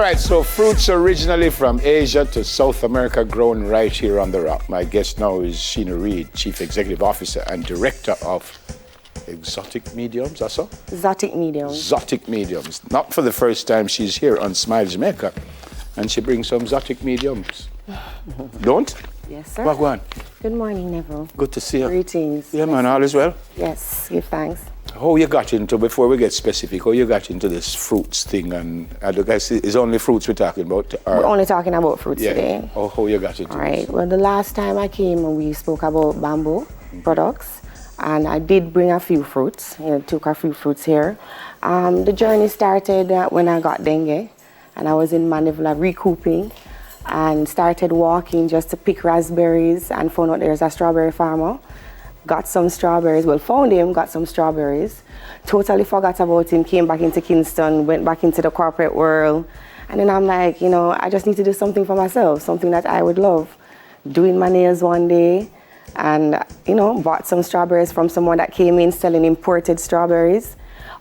right, so fruits originally from Asia to South America, grown right here on the rock. My guest now is Sheena Reid, Chief Executive Officer and Director of Exotic Mediums, that's all? Exotic Mediums. Exotic Mediums. Not for the first time she's here on Smile Jamaica, and she brings some exotic mediums. Don't? Yes, sir. What, go on? Good morning, Neville. Good to see you. Greetings. Yeah, man, all is well? Yes, give thanks. How you got into, before we get specific, how you got into this fruits thing? And I guess it's only fruits we're talking about? Or? We're only talking about fruits today. How you got into All right. this? Well, the last time I came, we spoke about bamboo products, and I did bring a few fruits. Took a few fruits here. The journey started when I got dengue, and I was in Manivela recouping, and started walking just to pick raspberries, and found out there's a strawberry farmer. Got some strawberries, well, found him, got some strawberries, totally forgot about him, came back into Kingston, went back into the corporate world, and then I'm like, I just need to do something for myself, something that I would love. Doing my nails one day, and, bought some strawberries from someone that came in selling imported strawberries,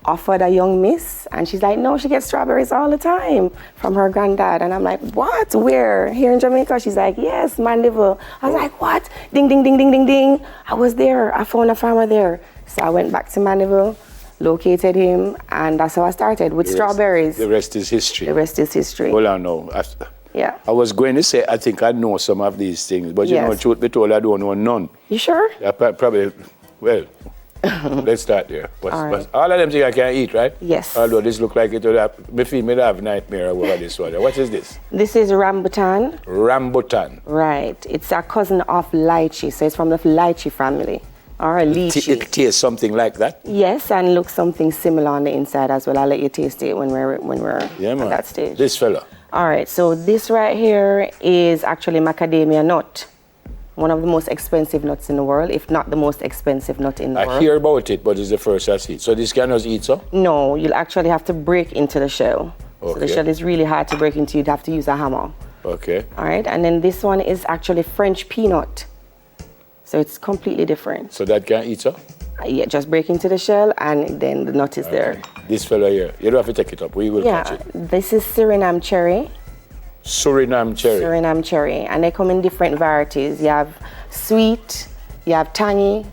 offered a young miss, and she's like, no, she gets strawberries all the time from her granddad. And I'm like, what? Where? Here in Jamaica? She's like, yes, Mandeville. I was like, what? Ding, ding, ding, ding, ding, ding. I was there. I found a farmer there. So I went back to Mandeville, located him, and that's how I started with strawberries. The rest is history. The rest is history. Hold on now. Yeah. I was going to say, I think I know some of these things, but truth be told, I don't know none. You sure? I probably, well, let's start there. All of them things I can eat, right? Yes. Although this look like it would have, me feel me have nightmare over this one. What is this? This is rambutan. Rambutan. Right. It's a cousin of lychee, so it's from the lychee family. Or lychee. It tastes something like that? Yes, and looks something similar on the inside as well. I'll let you taste it when we're at that stage. This fella. All right, so this right here is actually macadamia nut. One of the most expensive nuts in the world, if not the most expensive nut in the world. I hear about it, but it's the first I see it. So this cannot eat, so? No, you'll actually have to break into the shell. Okay. So the shell is really hard to break into. You'd have to use a hammer. Okay. All right, and then this one is actually French peanut. So it's completely different. So that can eat, so? Yeah, just break into the shell and then the nut is there. This fella here, you don't have to take it up. We will catch it. This is Suriname cherry. Suriname cherry. Suriname cherry, and they come in different varieties. You have sweet, you have tangy,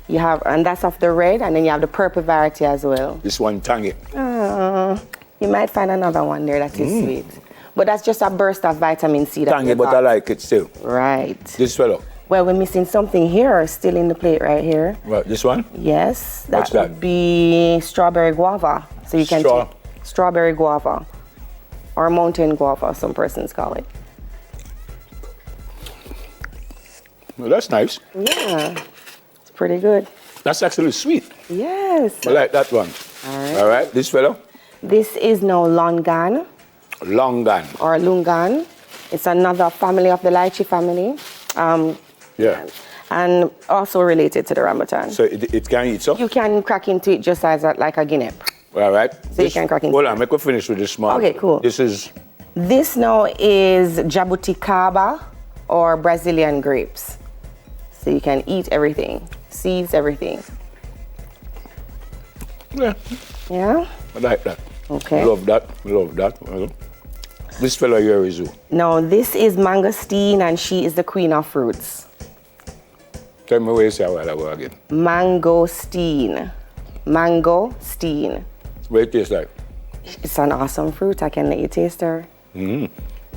and that's of the red, and then you have the purple variety as well. This one tangy. You might find another one there that is sweet, but that's just a burst of vitamin C. Tangy, but I like it still. Right. This fellow. Well, we're missing something here, still in the plate right here. What, this one? Yes, What's that? would be strawberry guava. So you can take strawberry guava. Or mountain guava, some persons call it. Well, that's nice. Yeah, it's pretty good. That's actually sweet. Yes. I like that one. All right. All right, this fellow? This is now longan. Longan. Or lungan. It's another family of the lychee family. Yeah. And also related to the rambutan. So it can eat, so? You can crack into it just as like a guinea. All right. So you can crack into Hold on, make me finish with this small. Okay, cool. This now is jabuticaba or Brazilian grapes. So you can eat everything, seeds, everything. Yeah. Yeah? I like that. Okay. Love that. This fellow here is who? No, this is mangosteen, and she is the queen of fruits. Tell me what you say a while ago again. Mangosteen. Mangosteen. What it tastes like? It's an awesome fruit. I can let you taste her.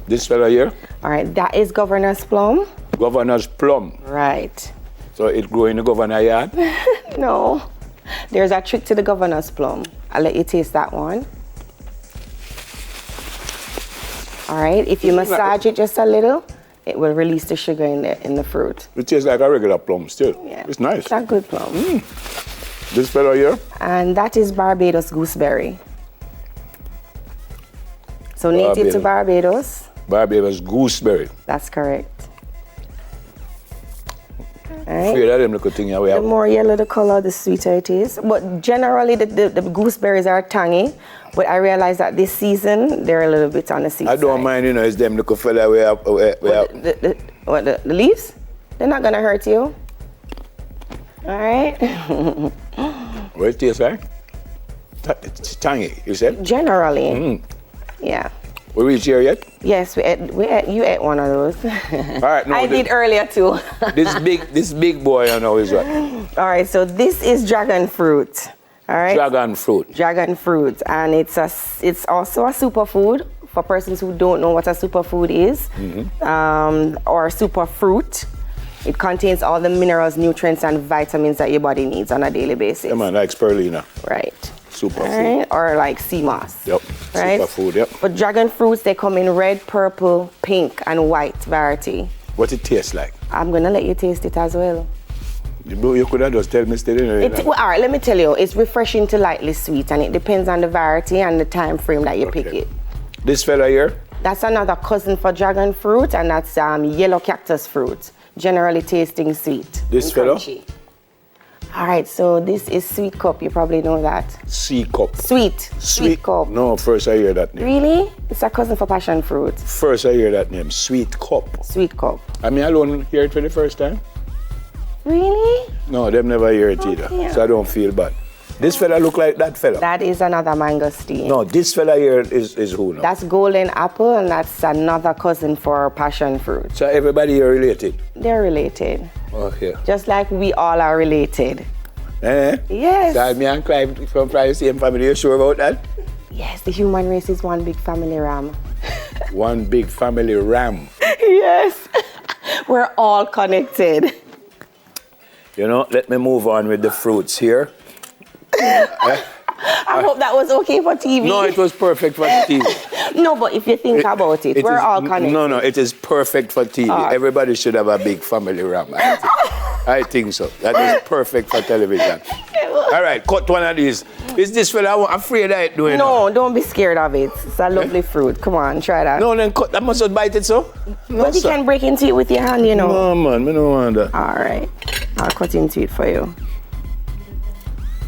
This fella here? All right, that is governor's plum. Governor's plum. Right. So it grow in the governor yard? No. There's a trick to the governor's plum. I'll let you taste that one. All right, if you massage it just a little, it will release the sugar in the fruit. It tastes like a regular plum still. Yeah. It's nice. It's a good plum. This fellow here? And that is Barbados gooseberry. So native to Barbados. Barbados gooseberry. That's correct. Right. Afraid of them little thing here. The more yellow the color, the sweeter it is. But generally, the gooseberries are tangy. But I realize that this season, they're a little bit on the sweet side. I don't mind, it's them little fella we have. The leaves? They're not going to hurt you. All right? What it tastes like? It's tangy, you said? Generally. Yeah. We reach here yet? Yes, you ate one of those. All right, no, I did earlier too. this big boy, I know, is what? All right, so this is dragon fruit. All right. Dragon fruit. Dragon fruit, and it's also a superfood for persons who don't know what a superfood is, or super fruit. It contains all the minerals, nutrients, and vitamins that your body needs on a daily basis. Yeah, man, like spirulina. Right. Superfood. Right? Or like sea moss. Yep. Right? Superfood, yep. But dragon fruits, they come in red, purple, pink, and white variety. What it tastes like? I'm going to let you taste it as well. You could have just tell me still. Well, all right, let me tell you. It's refreshing to lightly sweet, and it depends on the variety and the time frame that you pick it. This fella here? That's another cousin for dragon fruit, and that's yellow cactus fruit. Generally tasting sweet. This fella? All right, so this is sweet cup. You probably know that. Sea cup. Sweet cup. No, first I hear that name. Really? It's a cousin for passion fruit. First I hear that name. Sweet cup. Sweet cup. I mean, I don't hear it for the first time. Really? No, them never hear it either. Yeah. So I don't feel bad. This fella look like that fella. That is another mangosteen. No, this fella here is who now? That's golden apple, and that's another cousin for passion fruit. So everybody here related? They're related. Okay. Just like we all are related. Eh? Yes. So me and Clive from the same family, you sure about that? Yes, the human race is one big family ram. One big family ram. Yes. We're all connected. You know, let me move on with the fruits here. I hope that was okay for TV. No, it was perfect for TV. No, but if you think about it, we're all connected. No, it is perfect for TV. Everybody should have a big family ram. I think so. That is perfect for television. All right, cut one of these. Is this fella afraid I doing No, don't be scared of it. It's a lovely fruit. Come on, try that. No, then cut. I must not bite it, so? No, But you can break into it with your hand, you know. No, man, I don't want that. All right. I'll cut into it for you.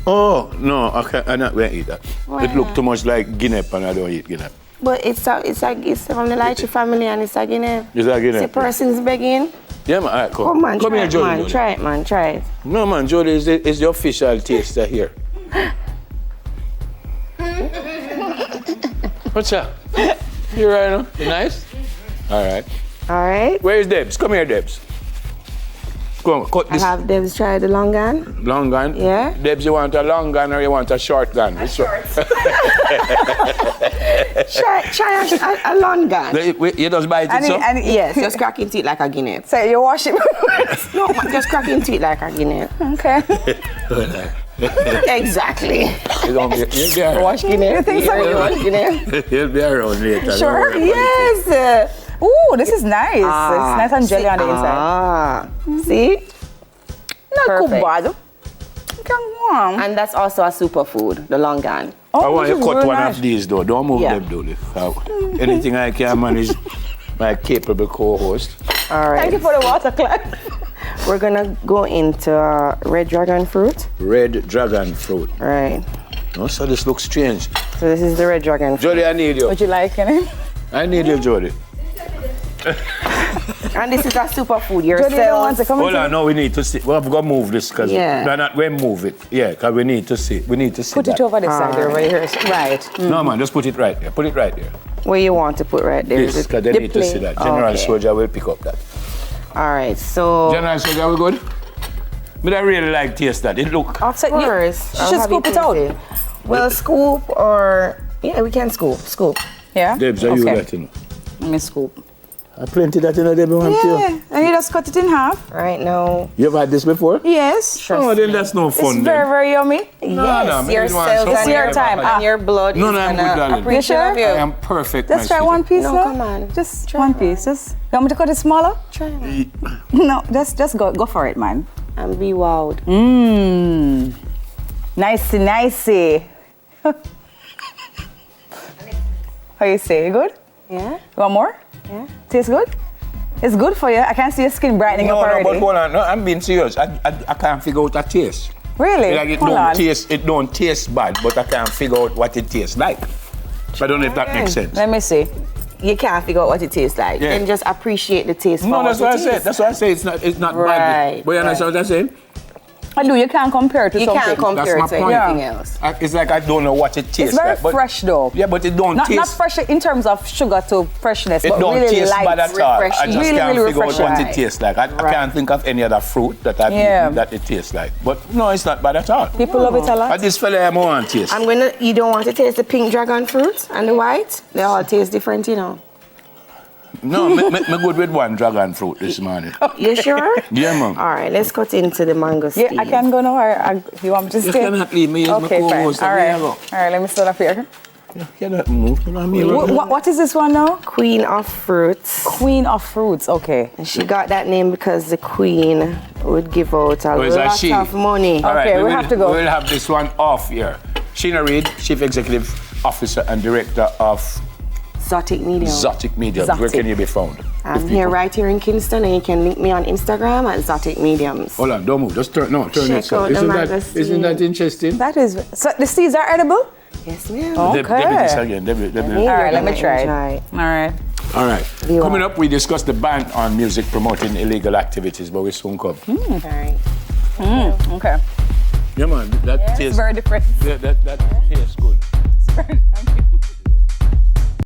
Oh, no, I'm not going to eat that. Why It looked not? too much like guinea, and I don't eat guinea. But it's from the Lychee family, and it's a guinea. It's a guinea. The person's begging. Yeah, man, all right, come. Come on, come try here, it, Jody. man. Jody. Try it, man. Try it. No, man, Jody is the official taster here. What's up? You right now? You nice? All right. All right. Where is Debs? Come here, Debs. Come on, cut I this have Debs try the long gun. long gun. Yeah. Debs, you want a long gun or you want a short gun? Which one? Try a long gun. You just bite it, so? Yes, just crack into it like a guinea. So you wash it. No, man, just crack into it like a guinea. Okay. Exactly. You'll be around. Wash guinea. You think so? You wash guinea. You'll be around later. Sure. Yes. Ooh, this is nice. It's nice and jelly on the inside. See? Not too Perfect. bad. And that's also a superfood, the longan. I want you this to is cut real one nice. of these though. Don't move Yeah. them, do this. Anything I can manage, my capable co-host. All right. Thank you for the water, Clive. We're gonna go into red dragon fruit. Red dragon fruit. Right. No, so this looks strange. So this is the red dragon fruit. Jody, I need you. Would you like it? I need you, Jody. And this is a superfood. Your Jody, you don't want cells. to come Hold into on, no, we need to see. We have got to move this because Yeah. we're not going to move it. Yeah, because we need to see. We need to see Put that. it over the side there, right here. Right. No, man, just put it right there. Put it right there. Where you want to put right there? Yes, Is it because they the need to see plate? that. General Okay. Soldier will pick up that. All right, so. General Soldier, we good? But I really like taste that. It look. Offset Of you. course. You I'll should have scoop you it out. taste Well, scoop or. Yeah, we can scoop. Scoop. Yeah? Debs, are you Okay. that, you know? Let me scoop. Plenty that, you know, Debbie, want to. Yeah. And you just cut it in half. Right now. You ever had this before? Yes. Sure. Oh, then that's no fun. It's then. very, very yummy. Yes, maybe your you want cells some and your your time. and your blood No, is no, I'm good, gonna darling. appreciate You sure? of you. I am perfect. Just my try sweetie. one piece, No, no? come on. Just Try one one. piece. Just, you want me to cut it smaller? Try it. No, just go for it, man. And be wowed. Mmm. Nicey, nicey. How you say? Good? Yeah? You want more? Yeah. Tastes good? It's good for you. I can see your skin brightening No, up already. but hold on. No, I'm being serious. I can't figure out a taste. Really? Like it Hold on. don't taste bad, but I can't figure out what it tastes like. I don't know if that makes sense. Let me see. You can't figure out what it tastes like. Yeah. Then just appreciate the taste. No, for that's what I it said. is. That's what I say. It's not bad. Right, But you understand what I'm saying? I do. You can't compare it to You something. can't compare it That's to my point. anything else. It's like I don't know what it tastes It's very like. But, fresh though. yeah, but it don't Not taste. fresh in terms of sugar to freshness, It but don't really taste light. bad at all. I refreshing. just Really, can't really figure out what refreshing. it tastes like. I can't think of any other fruit that I've Yeah. eaten that it tastes like. But no, it's not bad at all. People love it a lot. And this fella I'm on taste. You don't want to taste the pink dragon fruit and the white? They all taste different, you know. No, me good with one dragon fruit this morning. You sure? Yeah, man. All right, let's cut into the mango Yeah, steam. I can go now. You want me to You stay? cannot leave me as Okay, my fine. co-host. All There right. you go. All right, let me start up here. You cannot move. You know what I mean? What is this one now? Queen of fruits. Queen of fruits. Okay. And she got that name because the queen would give out a is that lot she? of money. All right, Okay, we have to go. We'll have this one off here. Sheena Reid, Chief Executive Officer and Director of Exotic Medium. Exotic Media. Where Exotic. can you be found? I'm here right here in Kingston, and you can link me on Instagram at Exotic Mediums. Hold on, don't move. Just turn it. Check So out the mango isn't that interesting? That is. So the seeds are edible? Yes, ma'am. Oh. Debbie this again. Debbie. All right, let me try it. Enjoy. All right. All right. You Coming are. up, we discuss the ban on music promoting illegal activities, but we soon come. All right. Okay. Yeah, man. That It's tastes. very different. That tastes good. Thank you.